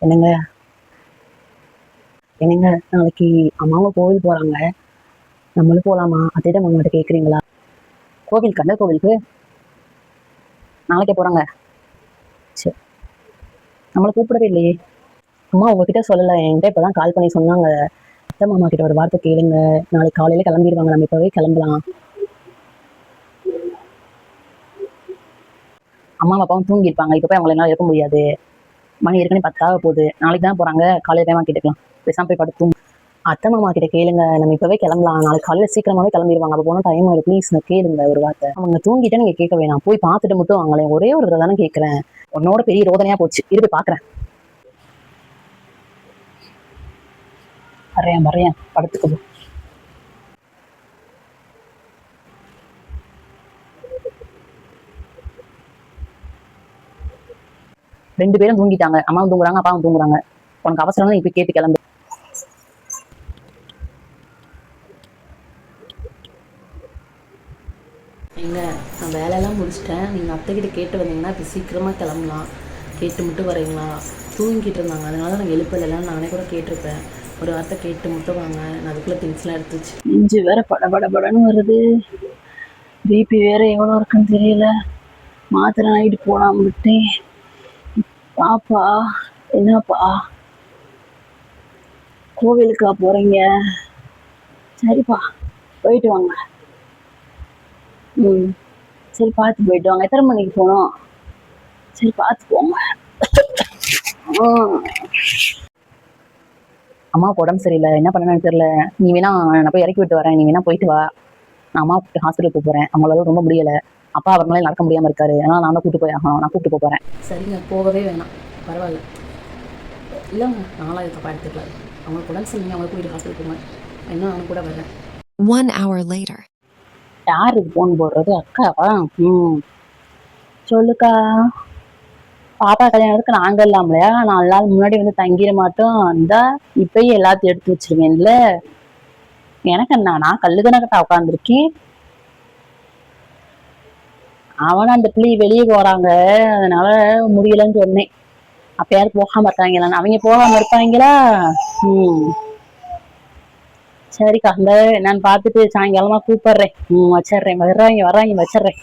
என்னங்க என்னங்க நாளைக்கு அம்மாவும் கோவில் போறாங்க. நம்மளும் போலாமா? அதேதான் மாமாட்ட கேக்குறீங்களா? கோவிலுக்கு, அந்த கோவிலுக்கு நாளைக்கே போறாங்க. சரி, நம்மளை கூப்பிடவே இல்லையே. அம்மா உங்ககிட்ட சொல்லல, என்கிட்ட இப்பதான் கால் பண்ணி சொன்னாங்க. அத்தை மாமா கிட்ட ஒரு வார்த்தை கேளுங்க, நாளைக்கு காலையில கிளம்பிடுவாங்க, நம்ம இப்பவே கிளம்பலாம். அம்மா அப்பாவும் தூங்கி இருப்பாங்க, இப்ப போய் அவங்களை என்னால இருக்க முடியாது. மணி ஏற்கனவே 10 போகுது, நாளைக்கு தான் போறாங்க, காலையில டைமா கேட்டுக்கலாம். பேசாம போய் படுத்து. அத்தை மாமா கிட்ட கேளுங்க, நம்ம இப்பவே கிளம்பலாம், நாளைக்கு காலையில சீக்கிரமாவே கிளம்பிடுவாங்க. அப்ப போனா டைம் ஆயிடும், ப்ளீஸ் கேளுங்க ஒரு வார்த்தை. அவங்க தூங்கிட்டா நீங்க கேட்க வேணாம், போய் பார்த்துட்டு மட்டும் அவங்களே. ஒரே ஒரு தடவை தானே கேட்கறேன், உன்னோட பெரிய ரோதனையா போச்சு. இரு பாக்குறேன். வர்றேன் படத்துக்கு. 2 பேரும் தூங்கிட்டாங்க, அம்மாவும் தூங்குறாங்க, அப்பாவும் தூங்குறாங்க. உனக்கு அவசரம் இப்ப கேட்டு கிளம்பு. எங்க நான் வேலையெல்லாம் முடிச்சிட்டேன். நீங்கள் அத்தைக்கிட்ட கேட்டு வந்தீங்கன்னா இப்போ சீக்கிரமாக கிளம்பலாம். கேட்டு மட்டும் வரீங்களா? தூங்கிட்டு இருந்தாங்க, அதனால நான் எழுப்பலாம். நானே கூட கேட்டிருப்பேன், ஒரு வார்த்தை கேட்டு மட்டும் வாங்க. நான் அதுக்குள்ளே திங்ஸ்லாம் எடுத்துச்சு. நெஞ்சு வேற படபடன்னு வருது, பிபி வேற எவ்வளோ இருக்குன்னு தெரியல. மாத்திரை நைட்டு போடாம விட்டேன். பாப்பா என்னப்பா, கோவிலுக்கா போறீங்க? சரிப்பா, போயிட்டு வாங்க. சரி, பார்த்து போயிட்டு வாங்க. எத்தனை மணிக்கு போனோம்? சரி, பார்த்து போங்க. அம்மாவுக்கு உடம்பு சரியில்லை, என்ன பண்ணணும்னு தெரியல. நீ வேணா, நான் போய் இறக்கி விட்டு வரேன், நீ வேணா போயிட்டு வா. நான் அம்மா ஹாஸ்பிட்டலுக்கு போறேன், அவங்களால ரொம்ப முடியல. அப்பா அவர் மேலே நடக்க முடியாம இருக்காரு, அதனால நான் தான் கூப்பிட்டு போய் ஆகணும். நான் கூப்பிட்டு போறேன். சரிங்க, போகவே வேணாம், பரவாயில்ல. இல்லைங்க, நானும் அதை தப்பா எடுத்துக்கலாம். அவங்களுக்கு உடம்பு சரியில்லை, அவங்க கூட்டிட்டு ஹாஸ்பிட்டல் போங்க, இன்னும் அவனு கூட வரேன். 1 hour later. யாருக்கு போன் போடுறது? அக்காவா? சொல்லுக்கா. பாப்பா கல்யாணத்துக்கு நாங்க இல்லாமலையா? 4 நாள் முன்னாடி வந்து தங்கிட மாட்டோம், அந்த இப்பயே எல்லாத்தையும் எடுத்து வச்சிருவேன்ல. எனக்கு என்ன, நான் கல்லுக்கணக்கட்டா உட்காந்துருக்கேன். அவன் அந்த பிள்ளை வெளியே போறாங்க, அதனால முடியலன்னு சொன்னேன். அப்ப யாரும் போகாம இருக்காங்களா? அவங்க போகாம இருப்பாங்களா? சரிக்கா, இந்த நான் பார்த்துட்டு சாயங்காலமா கூப்பிடுறேன். வச்சிடுறேன், வர்றாங்க வச்சிடுறேன்.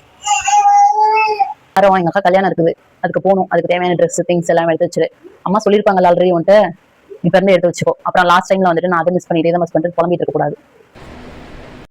எங்க அக்கா கல்யாணம் இருக்குது, அதுக்கு போகணும். அதுக்கு தேவையான ட்ரெஸ் திங்ஸ் எல்லாம் எடுத்து வச்சிரு. அம்மா சொல்லியிருப்பாங்கல்ல ஆல்ரெடி உன்ட்டு, இப்ப இருந்து எடுத்து வச்சுக்கோ. அப்புறம் லாஸ்ட் டைம்ல வந்துட்டு நான் அதை மிஸ் பண்ணிட்டு இதை மிஸ் பண்ணிட்டு புலம்பிட்டு இருக்க கூடாது.